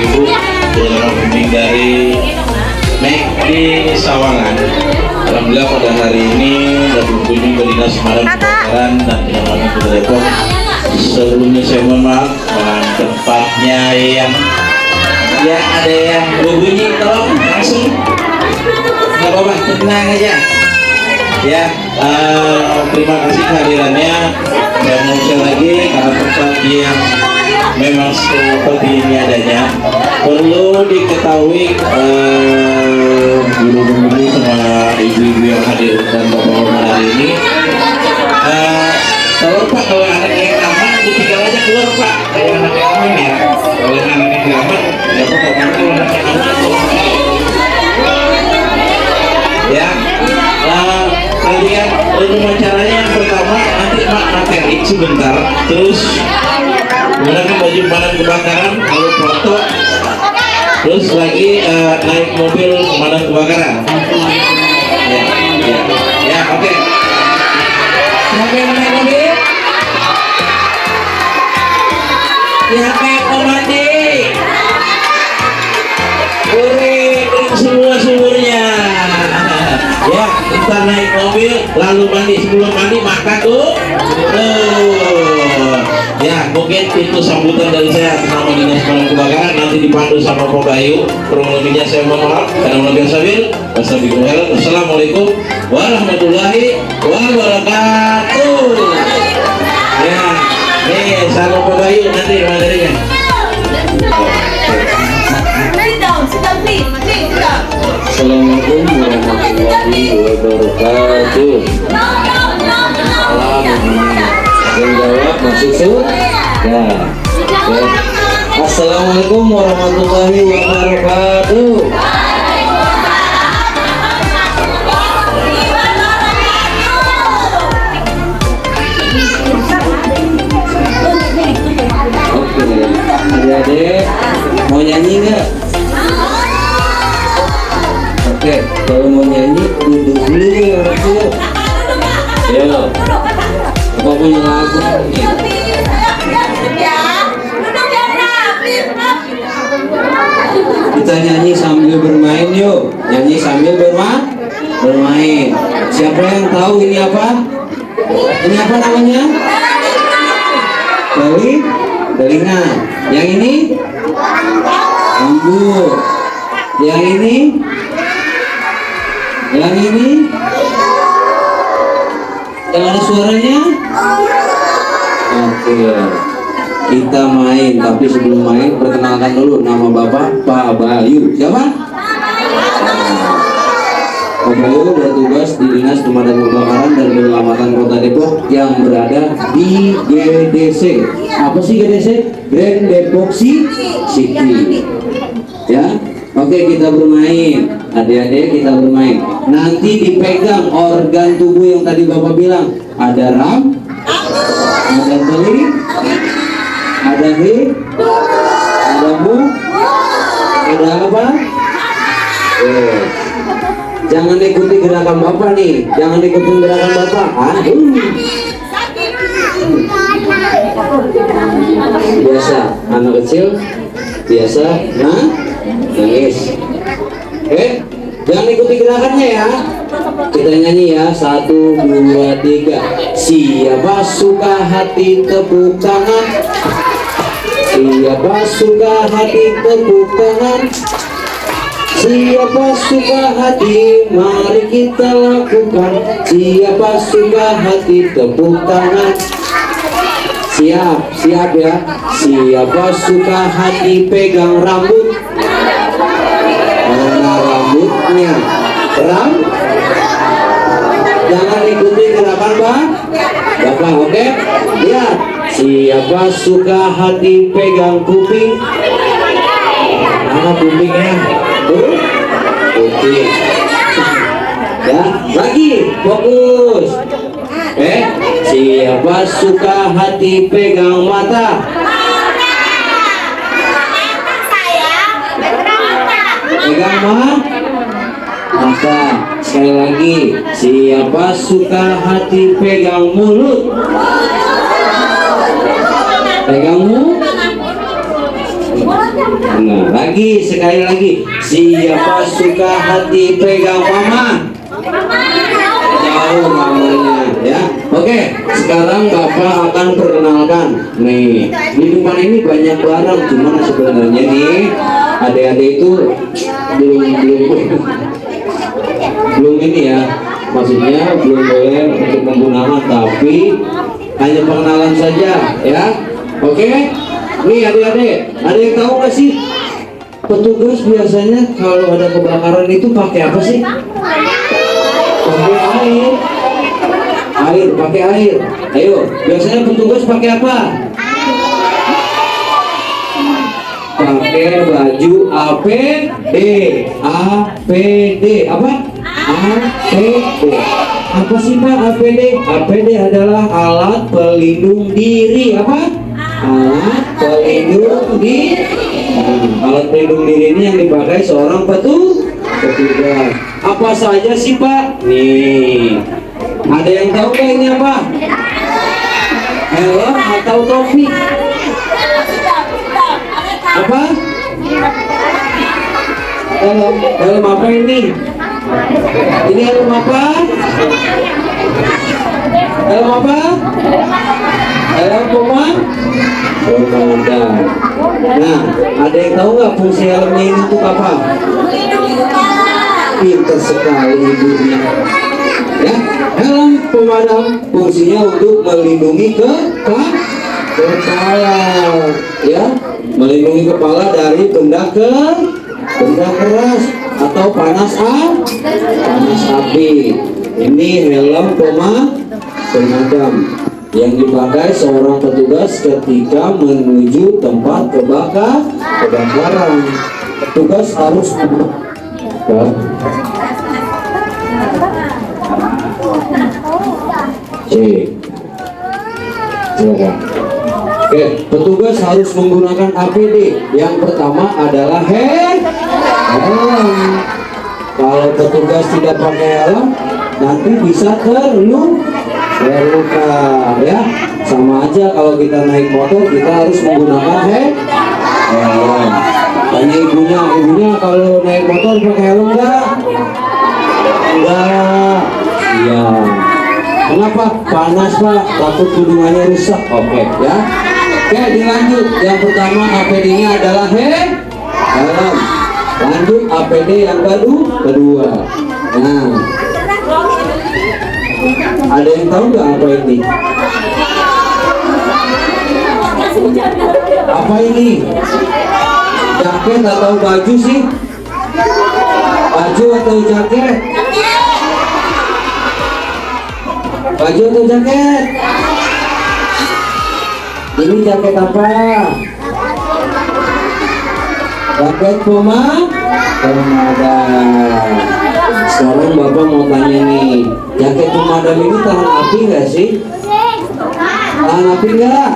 ibu-ibu, terutama pembimbing dari Mek di Sawangan. Alhamdulillah pada hari ini dapat berkunjung ke Dinas Pemadam Kebakaran dan Penyelamatan Kota Depok. Sebelumnya saya mohon maaf, tempatnya yang ya ada yang berbunyi, tolong langsung nggak apa-apa, tenang aja ya. Terima kasih kehadirannya. Saya mau share lagi karena tempat yang memang seperti ini adanya. Perlu diketahui guru-guru sama ibu-ibu yang hadir dan bapak-bapak hari ini, kalau Pak, kalau anaknya yang aman ditinggal aja keluar Pak, kayak anaknya aman ya. Kalau anaknya yang aman nggak apa-apa, kalau anaknya aman ya. Kalian rumah caranya yang pertama nanti materi sebentar, terus menggunakan baju pemadam kebakaran, lalu foto, terus lagi naik mobil pemadam kebakaran ya, oke. Siapa yang naik mobil? Siapa yang mau mandi? Kering semua sumurnya ya. Kita naik mobil lalu mandi, sebelum mandi makan tuh ya. Mungkin itu sambutan dari saya atas nama Dinas Pemadam Kebakaran, nanti dipandu sama Pak Bayu. Kurang lebihnya saya mohon maaf karena lebih sabil. Wassalamualaikum warahmatullahi wabarakatuh ya. Nih sama Pak Bayu nanti materinya. Assalamualaikum warahmatullahi wabarakatuh. Yang jawab Mas Susu ya. Assalamualaikum warahmatullahi wabarakatuh. Oke, adik-adik mau nyanyi nggak? Oke, kalau mau nyanyi duduk dulu ya orang tua. Ya, apa punya lagu? Kita nyanyi sambil bermain yuk. Nyanyi sambil bermain. Siapa yang tahu ini apa? Ini apa namanya? Telinga. Yang ini? Rambut. Yang ini? Yang ini? Yang ada suaranya? Oke. Kita main, tapi sebelum main perkenalkan dulu nama Bapak Pak Bayu. Siapa? Pak Bayu bertugas di Dinas Pemadam Kebakaran dan Penyelamatan Kota Depok yang berada di GDC. Apa sih GDC? Grand Depok City. Ya. Oke, kita bermain. Adik-adik kita bermain. Nanti dipegang organ tubuh yang tadi Bapak bilang. Ada ada teling, ada ada ada apa? Jangan ikuti gerakan Bapak nih. Jangan ikuti gerakan Bapak. Biasa, anak kecil biasa nangis. Jangan ikuti gerakannya ya. Kita nyanyi ya. 1, 2, 3. Siapa suka hati tepuk tangan. Siapa suka hati tepuk tangan. Siapa suka hati mari kita lakukan. Siapa suka hati tepuk tangan. Siap ya. Siapa suka hati pegang rambut. Rambutnya jangan ikuti gerakan Bapak, oke? Lihat, siapa suka hati pegang kuping. Mana kupingnya? Kuping ya, lagi fokus. Siapa suka hati pegang mata. Pegang mata. Sekali lagi, siapa suka hati pegang mulut. Pegang mulut. Nah, lagi sekali lagi, siapa suka hati pegang mama? Jauh mamanya, ya. Oke, sekarang Bapak akan perkenalkan. Nih, di depan ini banyak barang, cuman sebenarnya nih adik-adik itu belum ini ya. Maksudnya belum boleh untuk menggunakan, tapi hanya pengenalan saja, ya. Oke. Nih adik-adik, ada yang tahu nggak sih petugas biasanya kalau ada kebakaran itu pakai apa sih? Pakai air, pakai air. Ayo, biasanya petugas pakai apa? Pakai baju APD. APD apa? APD. Apa sih Pak APD? APD adalah alat pelindung diri. Apa? Alat pelindung diri. Alat pelindung diri ini yang dipakai seorang petugas. Apa saja sih Pak? Nih, ada yang tahu nggak ini apa? Helm atau topi? Apa? Helm apa ini? Ini helm apa? Helm apa? Helm komandan. Nah, ada yang tahu nggak fungsi helmnya ini untuk apa? Pintar sekali ibunya. Ya, helm pemadam fungsinya untuk melindungi kepala, ya, melindungi kepala dari benda keras atau panas api. Ini helm pemadam yang dipakai seorang petugas ketika menuju tempat kebakaran. Petugas harus silakan. Oke, petugas harus menggunakan APD. Yang pertama adalah helm. Kalau petugas tidak pakai helm, nanti bisa terluka, ya. Sama aja kalau kita naik motor, kita harus menggunakan helm. Tanya ibunya kalau naik motor pakai helm enggak? Enggak. Iya. Kenapa? Panas Pak, takut hidungannya rusak. Oke, ya. Oke, dilanjut. Yang pertama APD-nya adalah helm. Lanjut APD yang kedua. Nah, ada yang tahu nggak apa ini? Apa ini? Jaket atau baju sih? Baju atau jaket? Baju atau jaket? Ini jaket apa? Jaket pemadam. Sekarang Bapak mau tanya nih, jaket pemadam ini tahan api nggak sih? Tahan api nggak?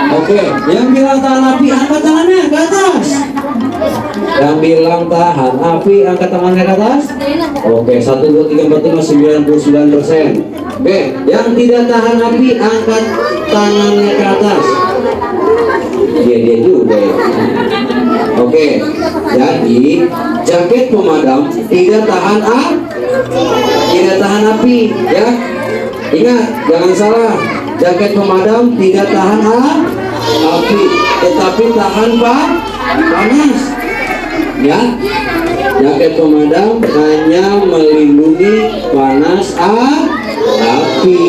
Oke, yang bilang tahan api angkat tangannya ke atas. Yang bilang tahan api angkat tangannya ke atas. Oke, 1, 2, 3, 4, 5, 99%. Oke, yang tidak tahan api angkat tangannya ke atas. Dia juga ya. Oke, jadi jaket pemadam tidak tahan api, ya. Ingat, jangan salah. Jaket pemadam tidak tahan api, tetapi tahan panas. Ya, jaket pemadam hanya melindungi panas api,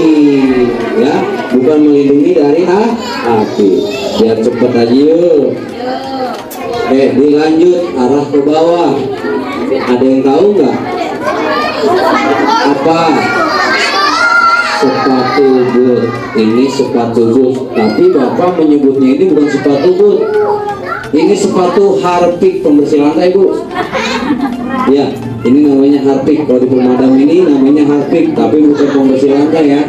ya, bukan melindungi dari api. Biar cepet aja yuk. Dilanjut arah ke bawah. Ada yang tahu nggak? Apa? Sepatu boot. Ini sepatu boot, tapi Bapak menyebutnya ini bukan sepatu boot. Ini sepatu Harpic pembersih lantai, Bu. Ya, ini namanya Harpic. Kalau di pemadam ini namanya Harpic, tapi bukan pembersih lantai ya.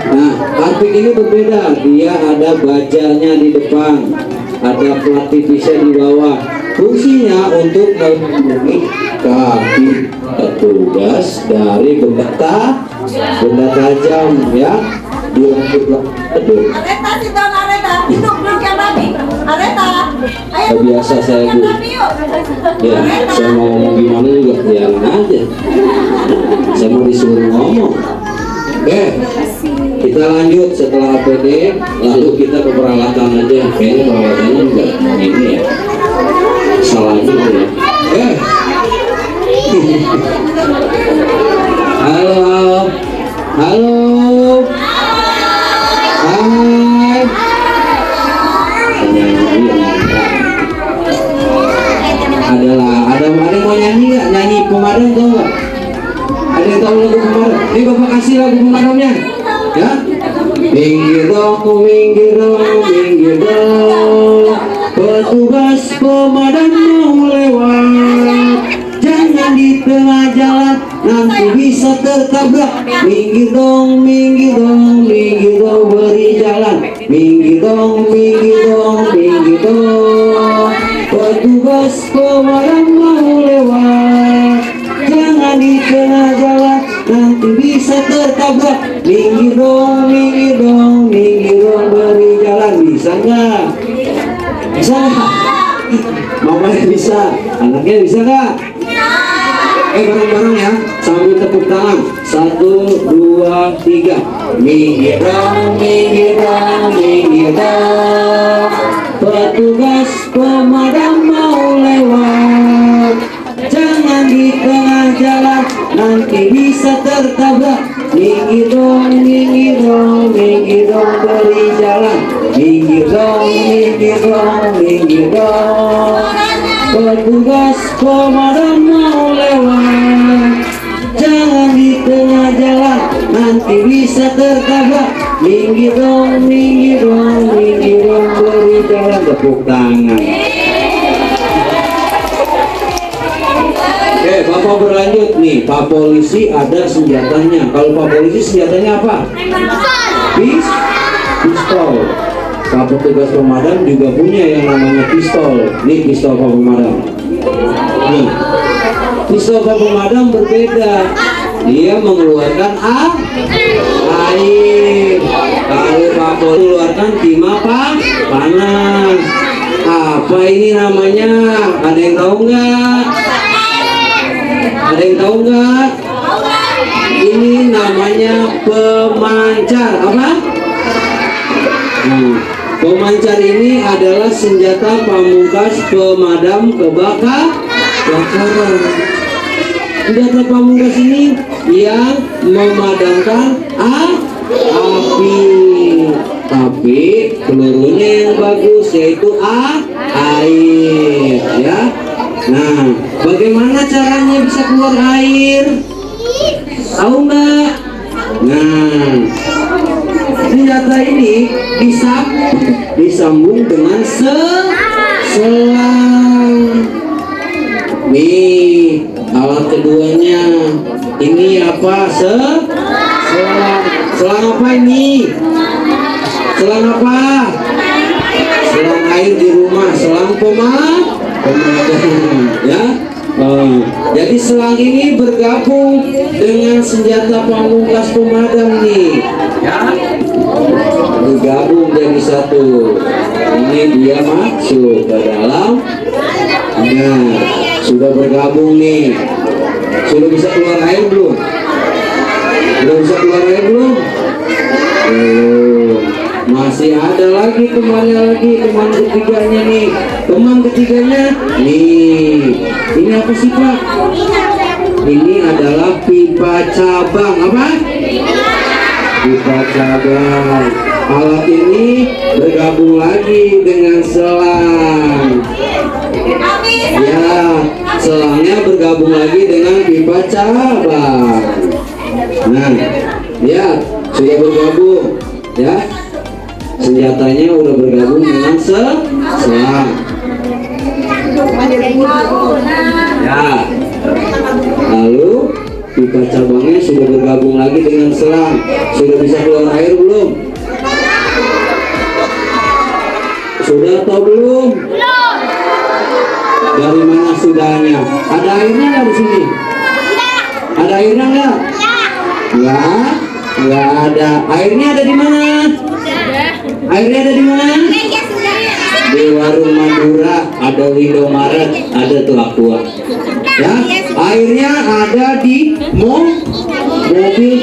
Nah, Harpic ini berbeda. Dia ada bajanya di depan, ada plat tipisnya di bawah. Fungsinya untuk melindungi kaki petugas dari benda tajam, ya. Dilanjut. Aduh. Areta, sit down, Areta. Itu belum yang babi. Areta. Biasa saya Bu. Ya, saya mau ngomong gimana juga biarin aja. Saya mau disuruh ngomong. Oke, kita lanjut setelah APD, lalu kita ke peralatan aja. Kayaknya peralatannya juga ini ya. Salah juga ya. Halo, halo, hai. Ada mau nyanyi nggak? Nyanyi pemadam tau nggak? Ada yang tahu lagu pemadam? Ini Bapak kasih lagu pemadamnya, ya? Minggir dong, petugas pemadam mau lewat. Jangan di tengah jalan, nanti bisa tertabrak. Minggir dong, beri jalan. Minggir dong, petugas pemadam mau lewat. Jangan di tengah jalan, nanti bisa tertabrak. Minggir dong, beri jalan. Bisa nggak? Bisa nggak? Mamanya bisa, anaknya bisa nggak? Bareng-bareng ya, sambil tepuk tangan. 1, 2, 3. Minggir dong, petugas pemadam mau lewat. Jangan di tengah jalan, nanti bisa tertabrak. Minggir dong, beri jalan. Minggir dong, petugas pemadam mau lewat. Jangan di tengah jalan, nanti bisa tertabrak. Minggir dong, beri jalan. Tepuk tangan. Bapak berlanjut nih. Pak polisi ada senjatanya. Kalau Pak polisi senjatanya apa? Pistol. Pak petugas pemadam juga punya yang namanya pistol. Nih pistol Pak pemadam. Nih, pistol Pak pemadam berbeda. Dia mengeluarkan air. Kalau Pak polisi mengeluarkan timah panas. Apa ini namanya? Ada yang tahu nggak? Ini namanya pemancar. Apa? Pemancar ini adalah senjata pamungkas pemadam kebakaran. Senjata pamungkas ini yang memadamkan api, tapi pelurunya yang bagus yaitu air, ya. Nah, bagaimana caranya bisa keluar air? Tahu nggak? Nah, senjata ini disambung dengan selang. Nih, alat keduanya. Ini apa? Selang. Selang apa ini? Selang apa? Selang air di rumah. Selang pemadam, ya. Jadi selang ini bergabung dengan senjata pamungkas pemadam nih, ya. Bergabung jadi satu. Ini dia masuk ke dalam. Nah, sudah bergabung nih. Sudah bisa keluar air belum? Sudah bisa keluar air belum? Masih ada lagi teman ketiganya nih. Teman ketiganya nih. Ini apa sih Pak? Ini adalah pipa cabang. Apa? Pipa cabang. Alat ini bergabung lagi dengan selang. Ya, selangnya bergabung lagi dengan pipa cabang. Nah, ya sudah bergabung, ya. Senjatanya udah bergabung dengan selang. Ya. Lalu pipa cabangnya sudah bergabung lagi dengan selang. Sudah bisa keluar air belum? Sudah atau belum? Belum. Dari mana sudahnya? Ada airnya nggak di sini? Ada airnya nggak? Nggak ada. Airnya ada di mana? Airnya ada di mana? di warung Madura ada Indomaret, ada tuh Aqua. Ya, airnya ada di mobil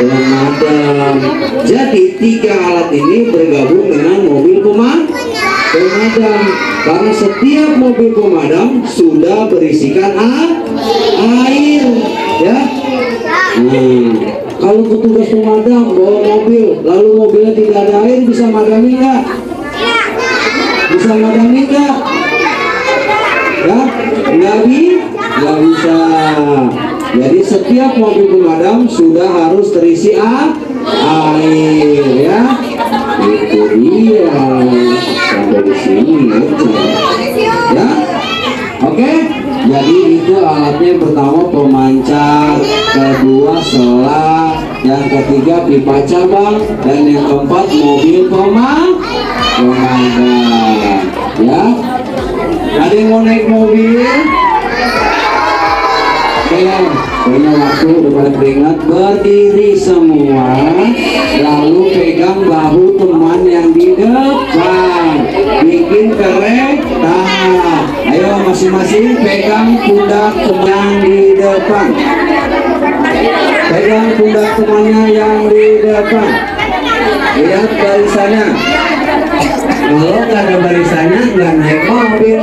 pemadam. Jadi tiga alat ini bergabung dengan mobil pemadam. Karena setiap mobil pemadam sudah berisikan air, ya. Nah, kalau petugas pemadam bawa mobil, lalu mobilnya tidak ada air, bisa madami nggak? Bisa madami nggak? Ya, nggak bisa. Jadi setiap mobil pemadam sudah harus terisi air, ya. Itu dia. Sampai di sini ya. Oke. Jadi itu alatnya, pertama pemancar, kedua selang, yang ketiga pipa cabang, dan yang keempat mobil pemadam. Ya. Ada yang mau naik mobil? Punya waktu udah pada keringat, berdiri semua, lalu pegang bahu teman yang di depan, bikin kereta. Ayo masing-masing pegang pundak teman yang di depan, pegang pundak temannya yang di depan. Lihat barisannya. Kalau nggak ada barisannya nggak naik mobil.